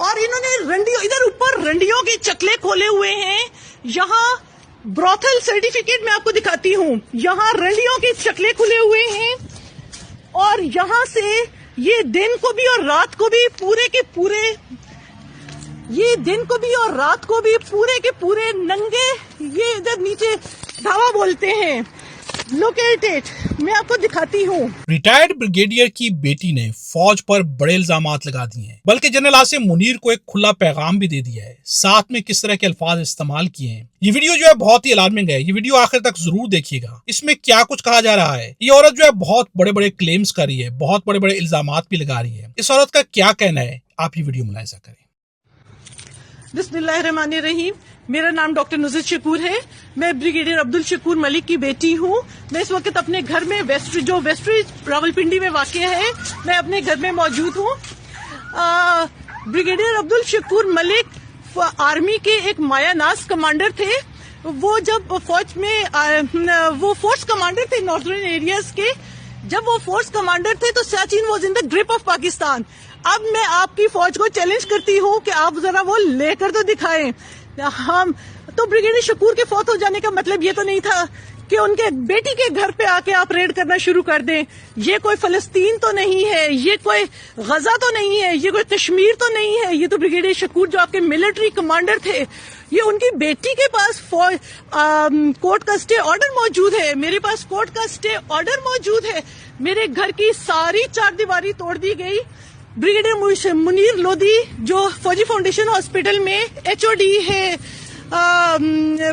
اور انہوں نے رنڈیوں ادھر اوپر رنڈیوں کے چکلے کھولے ہوئے ہیں. یہاں بروتھل سرٹیفکیٹ میں آپ کو دکھاتی ہوں. یہاں رنڈیوں کے چکلے کھلے ہوئے ہیں اور یہاں سے یہ دن کو بھی اور رات کو بھی پورے کے پورے کے پورے ننگے. یہ ادھر نیچے دھاوا بولتے ہیں. لوکیٹڈ میں آپ کو دکھاتی ہوں. ریٹائرڈ بریگیڈیئر کی بیٹی نے فوج پر بڑے الزامات لگا دیے ہیں، بلکہ جنرل عاصم منیر کو ایک کھلا پیغام بھی دے دیا ہے. ساتھ میں کس طرح کے الفاظ استعمال کیے ہیں. یہ ویڈیو جو ہے بہت ہی الارمنگ ہے. یہ ویڈیو آخر تک ضرور دیکھیے گا. اس میں کیا کچھ کہا جا رہا ہے. یہ عورت جو ہے بہت بڑے بڑے کلیمز کر رہی ہے، بہت بڑے بڑے الزامات بھی لگا رہی ہے. اس عورت کا کیا کہنا ہے، آپ یہ ویڈیو ملاحظہ کریں. بسم اللہ الرحمن الرحیم. میرا نام ڈاکٹر نصرت شکور ہے. میں بریگیڈیئر عبدالشکور ملک کی بیٹی ہوں. میں اس وقت اپنے گھر میں ویسٹری راولپنڈی میں واقع ہے، میں اپنے گھر میں موجود ہوں. بریگیڈیئر عبدالشکور ملک آرمی کے ایک مایا ناز کمانڈر تھے. وہ جب فوج میں وہ فورس کمانڈر تھے ناردرن ایریاز کے. جب وہ فورس کمانڈر تھے تو Siachen was in the grip of Pakistan. اب میں آپ کی فوج کو چیلنج کرتی ہوں کہ آپ ذرا وہ لے کر تو دکھائیں. ہم تو بریگیڈیئر شکور کے فوت ہو جانے کا مطلب یہ تو نہیں تھا کہ ان کے بیٹی کے گھر پہ آ کے آپ ریڈ کرنا شروع کر دیں. یہ کوئی فلسطین تو نہیں ہے، یہ کوئی غزہ تو نہیں ہے، یہ کوئی کشمیر تو نہیں ہے. یہ تو بریگیڈیئر شکور جو آپ کے ملٹری کمانڈر تھے، یہ ان کی بیٹی کے پاس کورٹ کا اسٹے آرڈر موجود ہے. میرے پاس کورٹ کا اسٹے آرڈر موجود ہے. میرے گھر کی ساری چار دیواری توڑ دی گئی. بریگیڈیئر منیر لودھی جو فوجی فاؤنڈیشن ہاسپٹل میں HOD ہے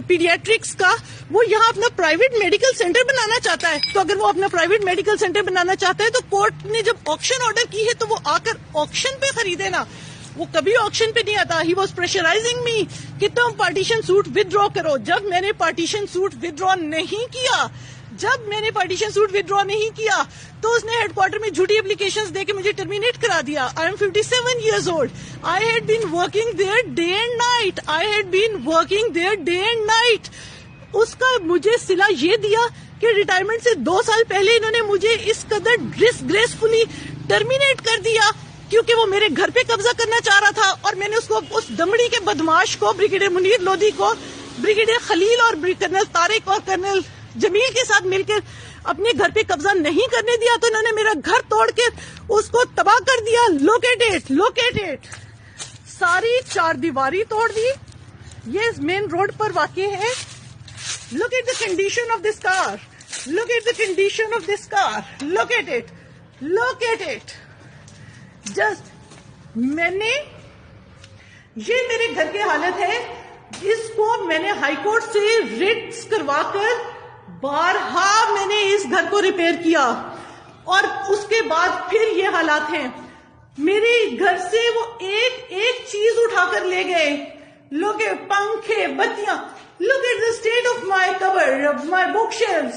پیڈیاٹرکس کا، وہ یہاں اپنا پرائیویٹ میڈیکل سینٹر بنانا چاہتا ہے. تو اگر وہ اپنا پرائیویٹ میڈیکل سینٹر بنانا چاہتا ہے تو کورٹ نے جب آکشن آرڈر کی ہے تو وہ آ کر آکشن پہ خریدے نا. وہ کبھی آکشن پہ نہیں آتا. ہی واز پریشرائزنگ می کہ تم پارٹیشن سوٹ ودرا کرو. جب میں نے پارٹیشن سوٹ ودرا نہیں کیا تو اس نے ہیڈ کوارٹر میں جھوٹی اپلیکیشنز دے کے مجھے ٹرمینیٹ کرا دیا. I am 57 years old. I had been working there day and night. اس کا مجھے صلہ یہ دیا کہ ریٹائرمنٹ سے 2 سال پہلے انہوں نے مجھے اس قدر ڈسگریسفلی ٹرمینیٹ کر دیا کیونکہ وہ میرے گھر پہ قبضہ کرنا چاہ رہا تھا. اور میں نے اس دمڑی کے بدماش کو، بریگیڈیئر منیر لودھی کو، بریگیڈیئر خلیل اور کرنل طارق اور کرنل جمیل کے ساتھ مل کر اپنے گھر پہ قبضہ نہیں کرنے دیا. تو انہوں نے میرا گھر توڑ کے اس کو تباہ کر دیا. لوکیٹڈ ساری چار دیواری توڑ دی. یہ مین روڈ پر واقع ہے. Look at the condition of this car. Look at it. Just میں نے یہ میرے گھر کی حالت ہے. اس کو میں نے ہائی کورٹ سے ریٹس کروا کر بارہا میں نے اس گھر کو ریپیئر کیا اور اس کے بعد پھر یہ حالات ہیں. میرے گھر سے وہ ایک چیز اٹھا کر لے گئے. لوگ پنکھے، بتیاں. Look at the state of my cupboard, of my bookshelves.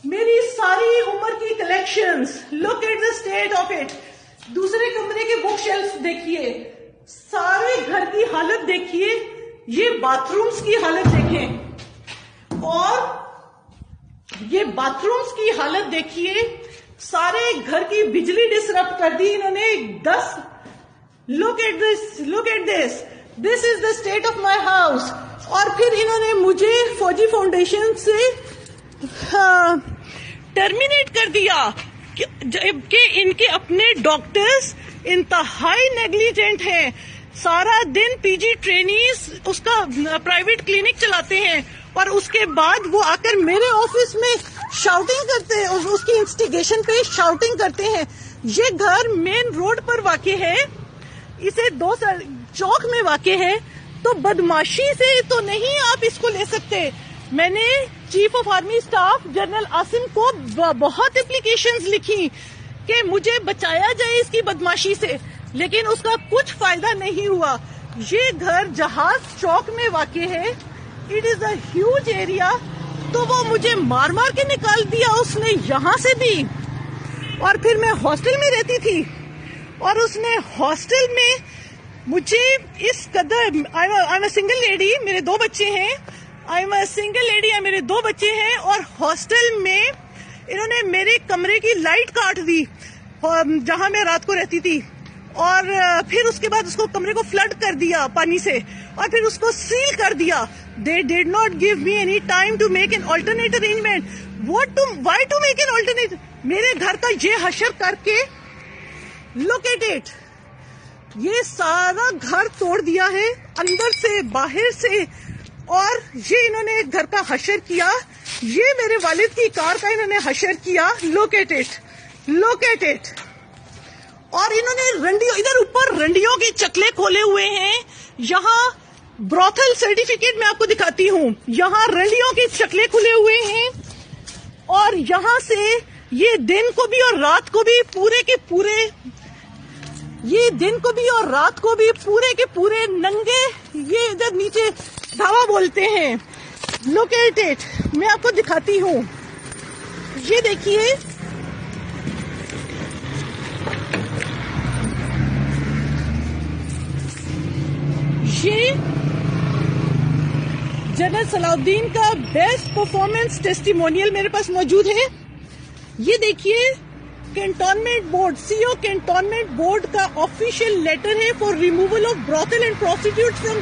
میری ساری عمر کی collections. Look at the state of it. دوسرے کمرے کے بک شیلف دیکھیے. سارے گھر کی حالت دیکھیے. یہ باتھ رومز کی حالت دیکھیں اور یہ باتھ رومز کی حالت دیکھیے. سارے گھر کی بجلی ڈسرپٹ کر دی انہوں نے. 10 Look at this. This is the state of my house. اور پھر انہوں نے مجھے فوجی فاؤنڈیشن سے ٹرمینیٹ کر دیا جبکہ ان کے اپنے ڈاکٹرز انتہائی نیگلیجنٹ ہیں. سارا دن PG ٹرینیز اس کا پرائیویٹ کلینک چلاتے ہیں اور اس کے بعد وہ آ کر میرے آفس میں شاؤٹنگ کرتے ہیں. اس کی انسٹیگیشن پہ شاؤٹنگ کرتے ہیں. یہ گھر مین روڈ پر واقع ہے. اسے 2 چوک میں واقع ہے. تو بدماشی سے تو نہیں آپ اس کو لے سکتے. میں نے chief of army staff general Asim کو بہت اپلیکیشنز لکھی کہ مجھے بچایا جائے اس کی بدماشی سے، لیکن اس کا کچھ فائدہ نہیں ہوا. یہ گھر جہاز چوک میں واقع ہے. It is a huge area. تو وہ مجھے مار کے نکال دیا اس نے یہاں سے بھی. اور پھر میں ہاسٹل میں رہتی تھی اور اس نے ہاسٹل میں مجھے اس قدر I'm a single lady, میرے 2 بچے ہیں. میرے 2 بچے ہیں اور ہاسٹل میں انہوں نے میرے کمرے کی لائٹ کاٹ دی جہاں میں رات کو رہتی تھی. اور پھر اس کے بعد اس کو کمرے کو فلڈ کر دیا پانی سے اور پھر اس کو سیل کر دیا. They did not give me any time to make an alternate arrangement. Why to make an alternate? میرے گھر کا یہ حشر کر کے look at it. یہ سارا گھر توڑ دیا ہے اندر سے باہر سے اور یہ انہوں نے گھر کا حشر کیا. یہ میرے والد کی کار کا انہوں نے حشر کیا. Look at it. Look at it. اور انہوں نے رنڈیوں ادھر اوپر رنڈیوں کے چکلے کھولے ہوئے ہیں. یہاں بروتھل سرٹیفکیٹ میں آپ کو دکھاتی ہوں. یہاں رنڈیوں کے چکلے کھلے ہوئے ہیں اور یہاں سے یہ دن کو بھی اور رات کو بھی پورے کے پورے یہ دن کو بھی اور رات کو بھی پورے کے پورے ننگے. یہ ادھر نیچے دھاوا بولتے ہیں. Look at it. میں آپ کو دکھاتی ہوں. یہ دیکھیے یہ جنرل صلاح الدین کا بیسٹ پرفارمنس ٹیسٹیمونیل میرے پاس موجود ہے. یہ دیکھیے cantonment board CO cantonment board کا آفیشیل لیٹر ہے for removal of brothel and prostitute from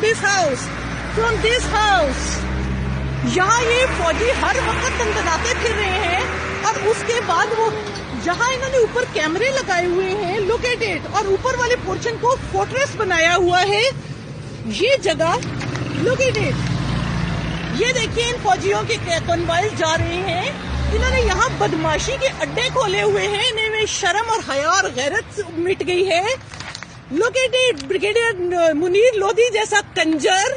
this house. یہاں یہ فوجی ہر وقت تنتناتے پھر رہے ہیں اور اس کے بعد وہ جہاں انہوں نے اوپر کیمرے لگائے ہوئے ہیں. Look at it. اور اوپر والے پورشن کو فورٹریس بنایا ہوا ہے. یہ جگہ لک ایٹ اٹ. یہ دیکھیے ان فوجیوں کے کنوائز جا رہے ہیں. انہوں نے یہاں بدماشی کے اڈے کھولے ہوئے ہیں. انہیں میں شرم اور حیا اور غیرت مٹ گئی ہے. Look at it. Brigadier Munir Lodhi جیسا کنجر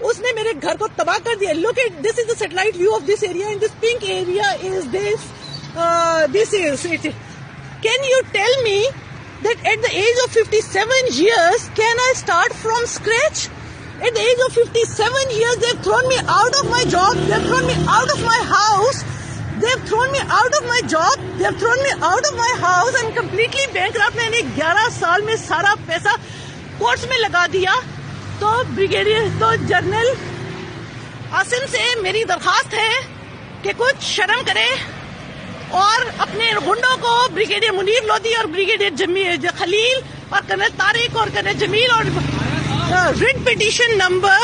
اس نے میرے گھر کو تباہ کر دیا. Look at. This is the satellite view of this area and this pink area is this is it. Can you tell me that at the age of 57 years, can I start from scratch? At the age of 57 years, they've thrown me out of my job, they've thrown me out of my house, they've thrown me out of my job, they've thrown me out of my house. I'm completely bankrupt. میں نے 11 سال میں سارا پیسہ course میں لگا دیا. تو جنرل عاصم سے میری درخواست ہے کہ کچھ شرم کرے اور اپنے گنڈوں کو بریگیڈیئر منیر لودھی اور بریگیڈیئر خلیل اور کرنل طارق اور کرنل جمیل اور ریٹ پٹیشن نمبر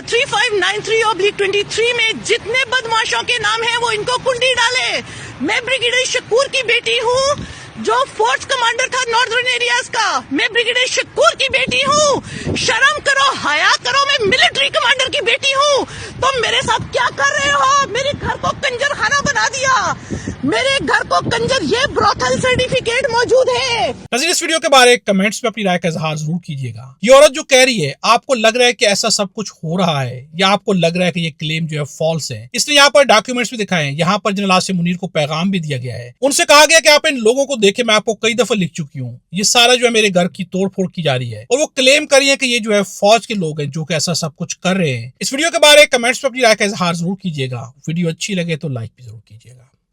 3593/23 میں جتنے بدماشوں کے نام ہیں وہ ان کو کنڈی ڈالے. میں بریگیڈیئر شکور کی بیٹی ہوں جو فورس کمانڈر تھا ناردرن ایریاز کا. میں بریگیڈیئر شکور کی بیٹی ہوں. شرم کرو, حیا کرو. میں ملٹری کمانڈر کی بیٹی ہوں. تم میرے ساتھ کیا کر رہے ہو؟ میرے گھر کو کنجر خانہ بنا دیا. میرے گھر کو کنجر. یہ بروتھل سرٹیفکیٹ موجود ہے. ناظرین اس ویڈیو کے بارے کمنٹس میں اپنی رائے کا اظہار ضرور کیجیے گا. یہ عورت جو کہہ رہی ہے آپ کو لگ رہا ہے کہ ایسا سب کچھ ہو رہا ہے یا آپ کو لگ رہا ہے کہ یہ کلیم جو ہے فالس ہے؟ اس نے یہاں پر ڈاکیومنٹس بھی دکھائے ہیں. یہاں پر جنرل عاصم منیر کو پیغام بھی دیا گیا ہے. ان سے کہا گیا کہ آپ ان لوگوں کو دیکھیں, میں آپ کو کئی دفعہ لکھ چکی ہوں. یہ سارا جو ہے میرے گھر کی توڑ پھوڑ کی جا رہی ہے اور وہ کلیم کر رہی ہے کہ یہ جو ہے فوج کے لوگ ہیں جو کہ ایسا سب کچھ کر رہے ہیں. اس ویڈیو کے بارے کمنٹس میں اپنی رائے کا اظہار ضرور کیجیے گا. ویڈیو اچھی لگے تو لائک بھی ضرور کیجیے گا.